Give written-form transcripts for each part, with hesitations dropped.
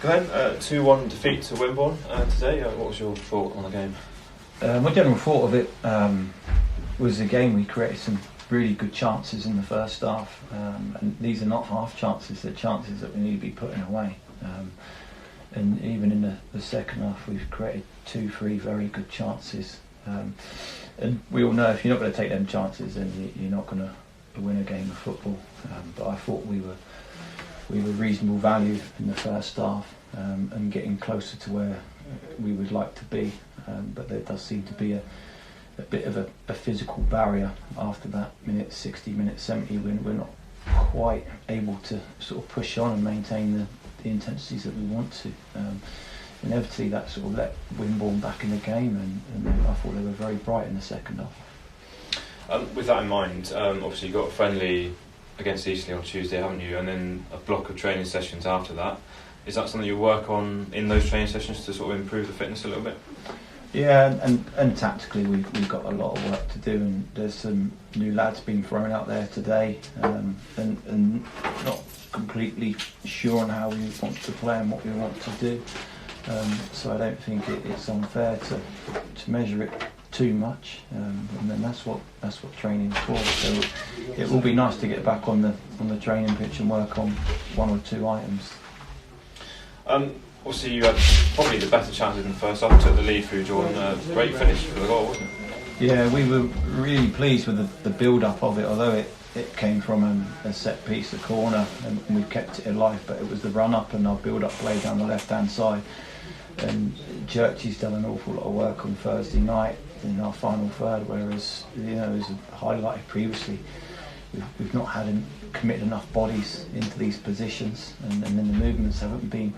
Glenn, 2-1 defeat to Wimborne today. What was your thought on the game? My general thought of it was, again, we created some really good chances in the first half, and these are not half chances, they're chances that we need to be putting away. And even in the second half, we've created 2-3 very good chances. And we all know if you're not going to take them chances, then you're not going to win a game of football. But I thought we were reasonable value in the first half, and getting closer to where we would like to be. But there does seem to be a bit of a physical barrier after that minute 60, minute 70, when we're not quite able to sort of push on and maintain the intensities that we want to. Inevitably that sort of let Wimborne back in the game, and I thought they were very bright in the second half. With that in mind, obviously you got a friendly against Eastleigh on Tuesday, haven't you? And then a block of training sessions after that. Is that something you work on in those training sessions to sort of improve the fitness a little bit? Yeah, and tactically we've got a lot of work to do, and there's some new lads being thrown out there today, and not completely sure on how we want to play and what we want to do. So I don't think it's unfair to measure it too much, and then that's what training's for. So it will be nice to get back on the training pitch and work on one or two items. Obviously you had probably the better chances in the first half, took the lead through Jordan. Great finish for the goal, wasn't it? Yeah, we were really pleased with the build-up of it, although it came from a set piece, a corner, and we kept it alive, but it was the run-up and our build-up play down the left-hand side. And Churchy's done an awful lot of work on Thursday night in our final third, whereas, as highlighted previously, we've not had him commit enough bodies into these positions, and then the movements haven't been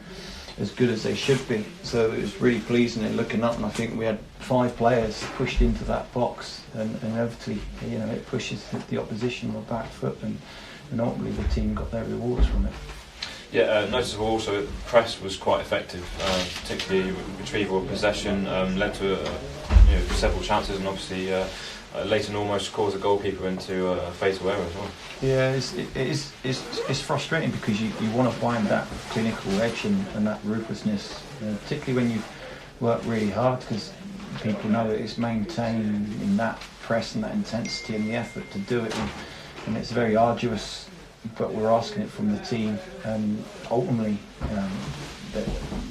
as good as they should be. So it was really pleasing in looking up, and I think we had 5 players pushed into that box, and inevitably, it pushes the opposition on the back foot, and ultimately the team got their rewards from it. Yeah, noticeable also, the press was quite effective, particularly retrieval of possession, led to several chances, and obviously Leighton almost caused the goalkeeper into a fatal error as well. Yeah, it's frustrating because you want to find that clinical edge and that ruthlessness, particularly when you work really hard, because people know that it's maintaining that press and that intensity and the effort to do it, and it's very arduous. But we're asking it from the team, and ultimately,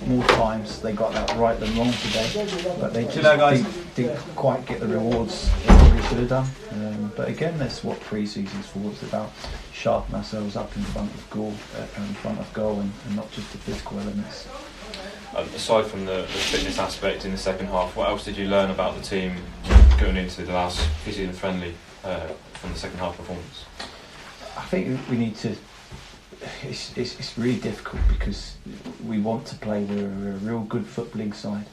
more times they got that right than wrong today. But they just didn't quite get the rewards that they should have done. But again, that's what pre-season's for. It's about sharpening ourselves up in front of goal, and not just the physical elements. Aside from the fitness aspect in the second half, what else did you learn about the team going into the last pre-season friendly from the second half performance? I think we need to. It's really difficult because we want to play. We're a real good footballing side,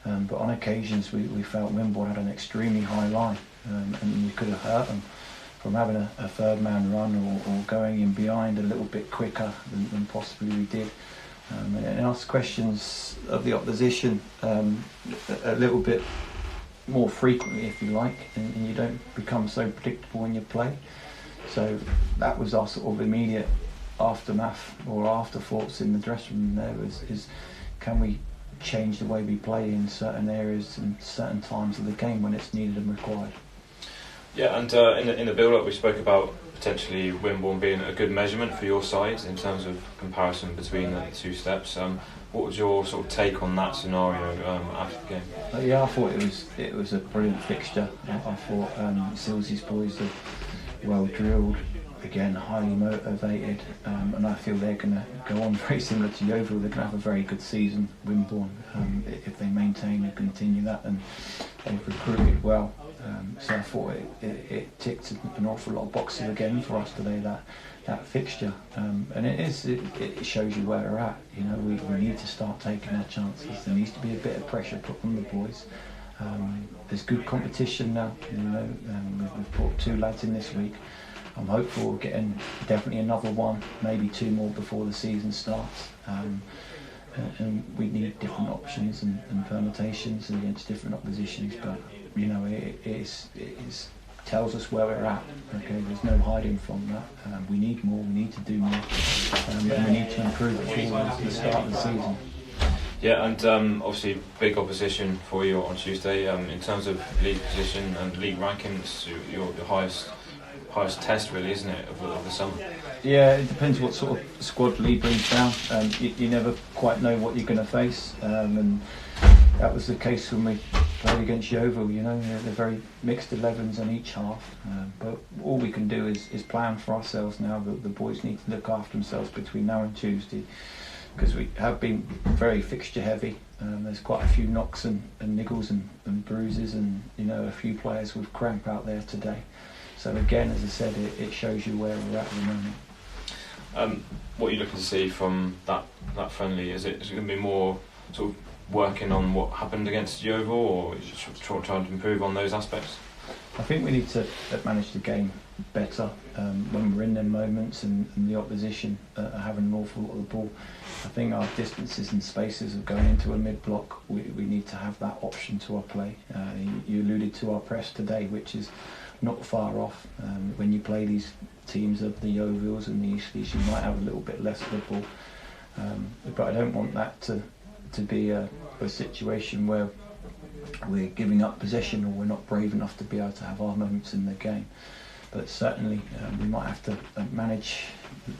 but on occasions we felt Wimborne had an extremely high line, and we could have hurt them from having a third man run or going in behind a little bit quicker than possibly we did, and ask questions of the opposition a little bit more frequently, if you like, and you don't become so predictable when you play. So that was our sort of immediate aftermath or afterthoughts in the dressing room there, is can we change the way we play in certain areas and certain times of the game when it's needed and required. Yeah, and in the build-up we spoke about potentially Wimborne being a good measurement for your side in terms of comparison between the two steps. What was your sort of take on that scenario after the game? Yeah, I thought it was a brilliant fixture. I thought Silsey's boys are well drilled, again highly motivated, and I feel they're going to go on very similar to Yeovil. They're going to have a very good season, Wimborne, if they maintain and continue that, and they've recruited well. So I thought it ticked an awful lot of boxes again for us today, that fixture, and it shows you where we're at. We need to start taking our chances. There needs to be a bit of pressure put on the boys. There's good competition now. We've brought 2 lads in this week. I'm hopeful we're getting definitely another one, maybe 2 more before the season starts. And we need different options and permutations against different oppositions. But it is tells us where we're at. Okay, there's no hiding from that. We need more. We need to do more, and we need to improve towards the start of the season. Yeah, and obviously big opposition for you on Tuesday. In terms of league position and league rankings, your highest test, really, isn't it, of the summer? Yeah, it depends what sort of squad Lee brings down. You never quite know what you're going to face, and that was the case when we played against Yeovil. You know, they're very mixed 11s on each half, but all we can do is plan for ourselves now. The boys need to look after themselves between now and Tuesday, because we have been very fixture heavy. There's quite a few knocks and niggles and bruises, and a few players with cramp out there today. So again, as I said, it shows you where we're at the moment. What are you looking to see from that friendly? Is it going to be more sort of working on what happened against Yeovil, or just trying to improve on those aspects? I think we need to manage the game better when we're in them moments and the opposition are having an awful lot of the ball. I think our distances and spaces of going into a mid-block, we need to have that option to our play. You alluded to our press today, which is not far off. When you play these teams of the Yeovils and the Eastleys, you might have a little bit less of the ball. But I don't want that to be a situation where we're giving up possession or we're not brave enough to be able to have our moments in the game. But certainly we might have to manage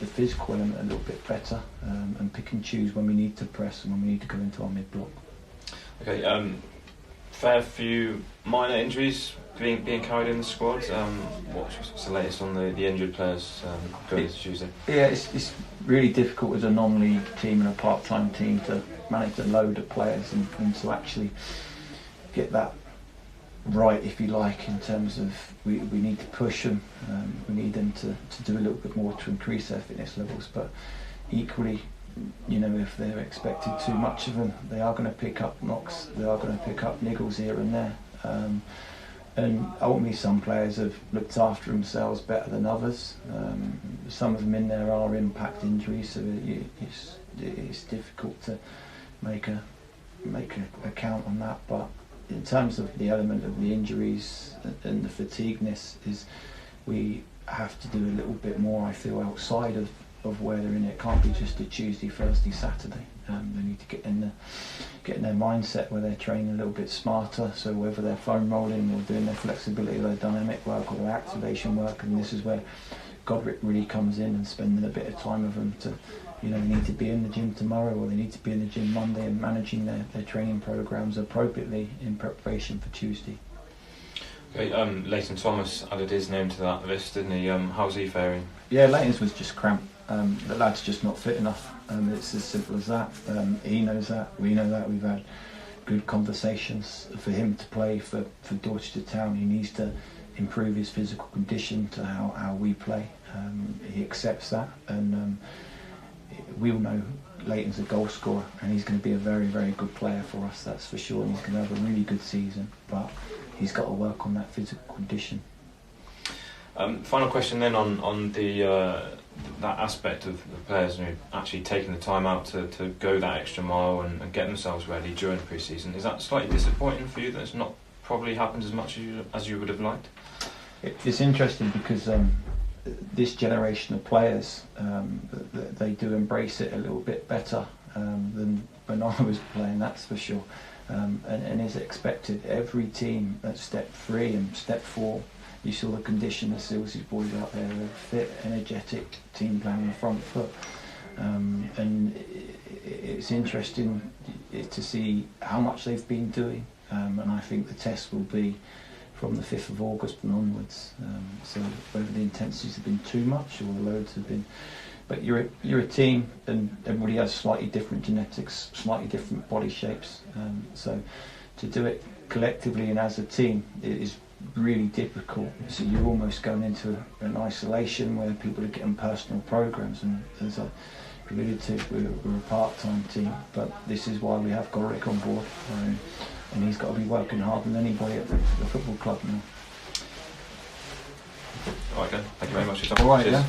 the physical element a little bit better and pick and choose when we need to press and when we need to go into our mid-block. Okay, fair few minor injuries being carried in the squad. What's the latest on the injured players going into Tuesday? Yeah, it's really difficult as a non-league team and a part-time team to manage a load of players and to actually get that right, if you like, in terms of we need to push them, we need them to do a little bit more to increase their fitness levels, but equally, if they're expected too much of them, they are going to pick up knocks, they are going to pick up niggles here and there, and ultimately some players have looked after themselves better than others. Some of them in there are impact injuries, so it's difficult to make a count on that, but in terms of the element of the injuries and the fatigueness, is we have to do a little bit more, I feel, outside of where they're in. It can't be just a Tuesday, Thursday, Saturday. They need to get in their mindset where they're training a little bit smarter, so whether they're foam rolling or doing their flexibility, their dynamic work or their activation work, and this is where Godric really comes in and spending a bit of time with them to, they need to be in the gym tomorrow or they need to be in the gym Monday, and managing their training programs appropriately in preparation for Tuesday. Okay, Leighton Thomas added his name to that list, didn't he? How's he faring? Yeah, Leighton's was just cramp. The lad's just not fit enough. It's as simple as that. He knows that, we know that. We've had good conversations for him to play for Dorchester Town. He needs to improve his physical condition to how we play. He accepts that, and we all know Leighton's a goal scorer and he's going to be a very, very good player for us, that's for sure, and he's going to have a really good season, but he's got to work on that physical condition. Final question then on the that aspect of the players actually taking the time out to go that extra mile and get themselves ready during the pre-season. Is that slightly disappointing for you that it's not probably happened as much as you would have liked? It's interesting because this generation of players, they do embrace it a little bit better than when I was playing, that's for sure. And as expected, every team at step 3 and step 4, you saw the condition of Silsey's boys out there, a fit, energetic team playing on the front foot. And it's interesting to see how much they've been doing, and I think the test will be from the 5th of August and onwards. So whether the intensities have been too much or the loads have been, but you're a team and everybody has slightly different genetics, slightly different body shapes. So to do it collectively and as a team, it is really difficult. So you're almost going into an isolation where people are getting personal programs, and as I alluded to, we're a part-time team, but this is why we have Godric on board, and he's got to be working harder than anybody at the football club now. All right, then. Thank you very much for your time. All right, yeah.